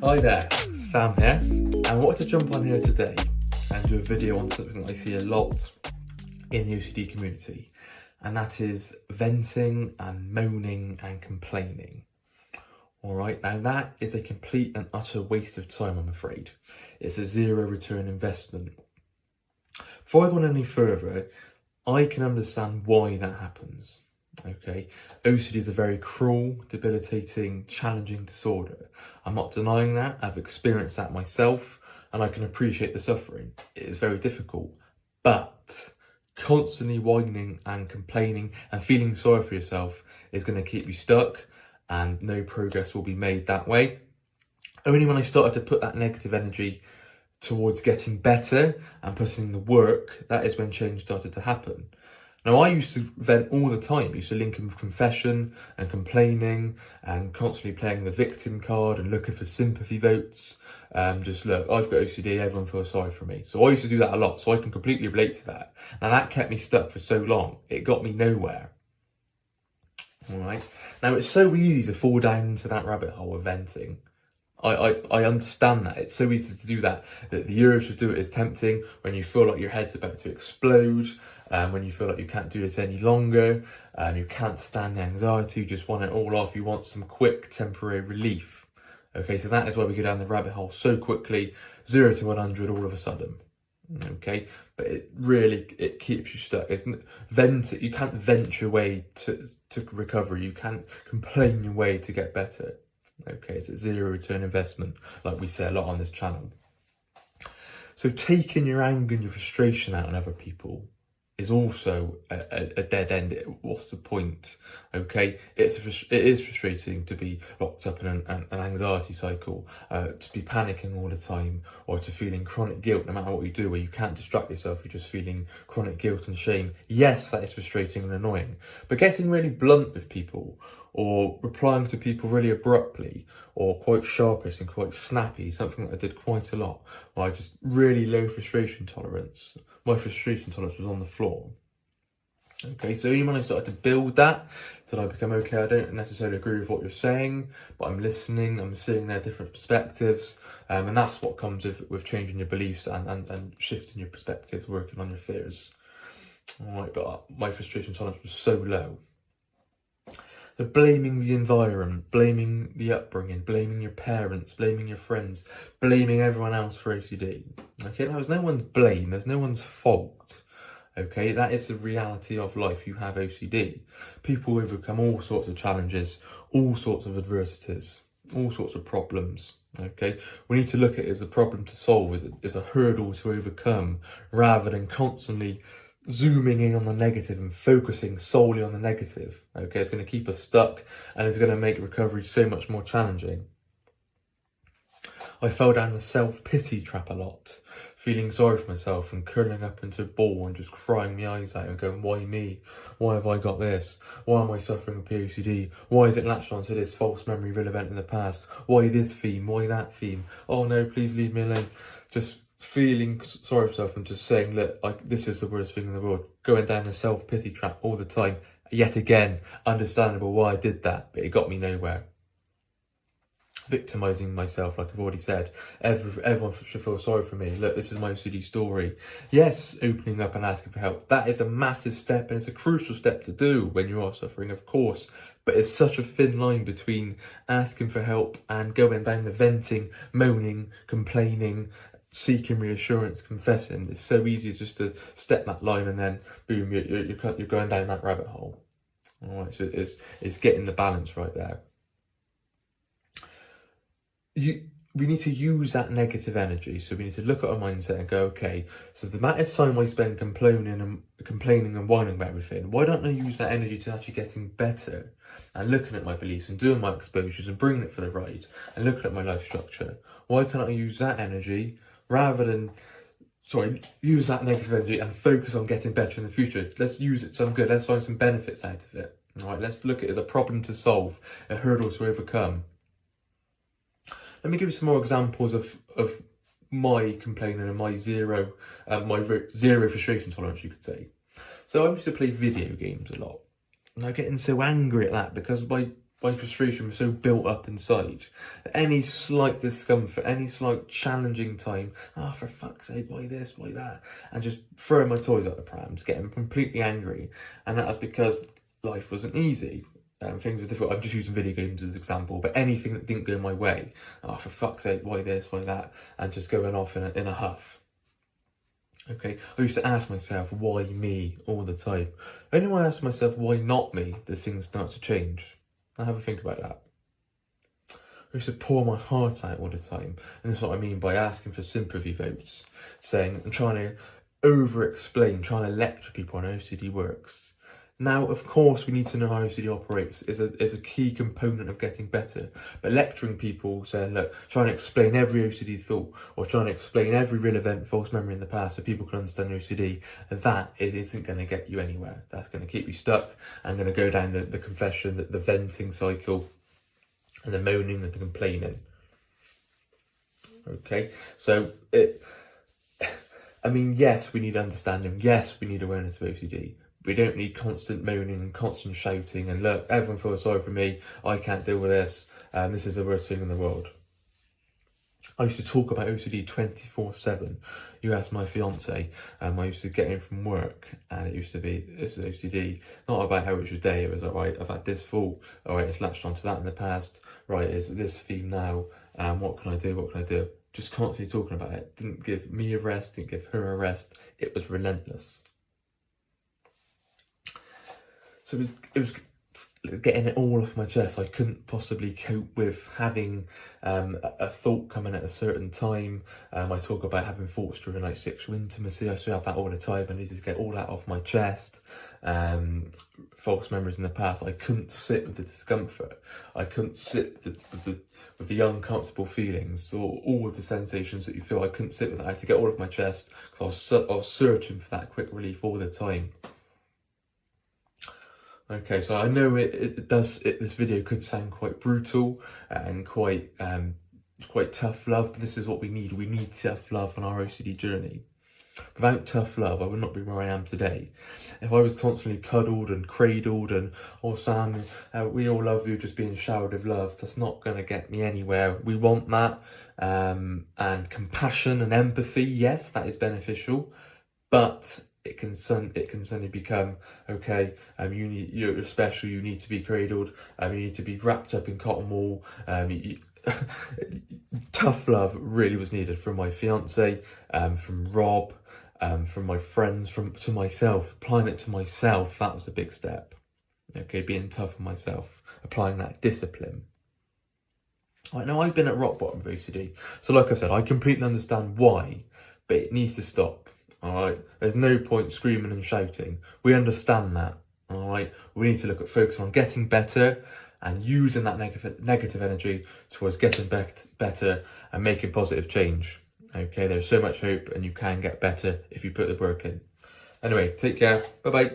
Hi there, Sam here, and I wanted to jump on here today and do a video on something I see a lot in the OCD community, and that is venting and moaning and complaining. Alright, now that is a complete and utter waste of time, I'm afraid. It's a zero return investment. Before I go on any further, I can understand why that happens. Okay, OCD is a very cruel, debilitating, challenging disorder. I'm not denying that. I've experienced that myself, and I can appreciate the suffering. It is very difficult, but constantly whining and complaining and feeling sorry for yourself is going to keep you stuck, and no progress will be made that way. Only when I started to put that negative energy towards getting better and putting in the work, that is when change started to happen. Now, I used to vent all the time. I used to link in with confession and complaining and constantly playing the victim card and looking for sympathy votes. Just look, I've got OCD, everyone feels sorry for me. So I used to do that a lot, so I can completely relate to that. Now, that kept me stuck for so long. It got me nowhere. All right. Now, it's so easy to fall down into that rabbit hole of venting. I understand that. It's so easy to do that the urge to do it is tempting when you feel like your head's about to explode, when you feel like you can't do this any longer, you can't stand the anxiety, you just want it all off, you want some quick temporary relief. Okay, so that is why we go down the rabbit hole so quickly, 0 to 100 all of a sudden. Okay, but it keeps you stuck. You can't vent your way to recovery, you can't complain your way to get better. Okay, it's a zero return investment, like we say a lot on this channel. So taking your anger and your frustration out on other people is also a dead end. What's the point? Okay, it is frustrating to be locked up in an anxiety cycle, to be panicking all the time, or to feeling chronic guilt no matter what you do, where you can't distract yourself, you're just feeling chronic guilt and shame. Yes, that is frustrating and annoying, but getting really blunt with people, or replying to people really abruptly, or quite sharpish and quite snappy, something that I did quite a lot, where I just really low frustration tolerance. My frustration tolerance was on the floor. Okay, so even when I started to build that, did I become okay? I don't necessarily agree with what you're saying, but I'm listening, I'm seeing their different perspectives, and that's what comes with changing your beliefs and shifting your perspectives, working on your fears. All right, but my frustration tolerance was so low. So blaming the environment, blaming the upbringing, blaming your parents, blaming your friends, blaming everyone else for OCD. Okay, now there's no one's blame, there's no one's fault. Okay, that is the reality of life. You have OCD. People overcome all sorts of challenges, all sorts of adversities, all sorts of problems. Okay, we need to look at it as a problem to solve, as a hurdle to overcome, rather than constantly zooming in on the negative and focusing solely on the negative. Okay, it's going to keep us stuck and it's going to make recovery so much more challenging. I fell down the self-pity trap a lot, feeling sorry for myself and curling up into a ball and just crying my eyes out and going, why me? Why have I got this? Why am I suffering with POCD? Why is it latched onto this false memory of an event in the past? Why this theme? Why that theme? Oh no, please leave me alone. Just feeling sorry for yourself and just saying, look, this is the worst thing in the world. Going down the self-pity trap all the time. Yet again, understandable why I did that, but it got me nowhere. Victimizing myself, like I've already said. Everyone should feel sorry for me. Look, this is my OCD story. Yes, opening up and asking for help. That is a massive step, and it's a crucial step to do when you are suffering, of course. But it's such a thin line between asking for help and going down the venting, moaning, complaining, seeking reassurance, confessing. It's so easy just to step that line and then boom, you're going down that rabbit hole. All right, so it's getting the balance right there. We need to use that negative energy. So we need to look at our mindset and go, okay, so the amount of time I spend complaining and whining about everything, why don't I use that energy to actually getting better and looking at my beliefs and doing my exposures and bringing it for the ride and looking at my life structure? Why can't I use that energy rather than, use that negative energy and focus on getting better in the future? Let's use it some good. Let's find some benefits out of it. All right, let's look at it as a problem to solve, a hurdle to overcome. Let me give you some more examples of my complaining and my zero frustration tolerance, you could say. So I used to play video games a lot. And I'm getting so angry at that because my my frustration was so built up inside. Any slight discomfort, any slight challenging time, for fuck's sake, why this, why that? And just throwing my toys out the prams, getting completely angry. And that was because life wasn't easy. Things were difficult. I'm just using video games as an example, but anything that didn't go my way, for fuck's sake, why this, why that? And just going off in a huff. Okay, I used to ask myself, why me all the time? Only when I ask myself, why not me, did things start to change. Now have a think about that. I used to pour my heart out all the time, and this is what I mean by asking for sympathy votes, saying and trying to over-explain, trying to lecture people on how OCD works. Now, of course, we need to know how OCD operates is a key component of getting better. But lecturing people, saying, look, trying to explain every OCD thought or trying to explain every real event, false memory in the past so people can understand OCD, that it isn't going to get you anywhere. That's going to keep you stuck and going to go down the confession, the venting cycle, and the moaning and the complaining. Okay, so yes, we need understanding. Yes, we need awareness of OCD. We don't need constant moaning and constant shouting and look, everyone feels sorry for me, I can't deal with this, this is the worst thing in the world. I used to talk about OCD 24/7. You asked my fiance, I used to get in from work and it used to be, this is OCD, not about how it was your day, it was alright, I've had this thought, alright, it's latched onto that in the past, right, it's this theme now, what can I do? Just constantly talking about it. Didn't give me a rest, didn't give her a rest, it was relentless. So it was getting it all off my chest. I couldn't possibly cope with having a thought coming at a certain time. I talk about having thoughts during like sexual intimacy. I still have that all the time. I needed to get all that off my chest. False memories in the past. I couldn't sit with the discomfort. I couldn't sit with the uncomfortable feelings or all of the sensations that you feel. I couldn't sit with it. I had to get all off my chest because I was searching for that quick relief all the time. Okay, so I know this video could sound quite brutal and quite tough love, but this is what we need. We need tough love on our OCD journey. Without tough love, I would not be where I am today. If I was constantly cuddled and cradled and, oh Sam, we all love you, just being showered with love, that's not going to get me anywhere. We want that, and compassion and empathy, yes, that is beneficial, but it can suddenly become, okay, you're special, you need to be cradled, you need to be wrapped up in cotton wool. Tough love really was needed from my fiance, from Rob, from my friends, to myself. Applying it to myself, that was a big step. Okay, being tough on myself, applying that discipline. Right, now I've been at rock bottom with OCD, so like I said, I completely understand why, but it needs to stop. Alright, there's no point screaming and shouting. We understand that. Alright, we need to look at focus on getting better and using that negative energy towards getting better and making positive change. Okay, there's so much hope and you can get better if you put the work in. Anyway, take care. Bye bye.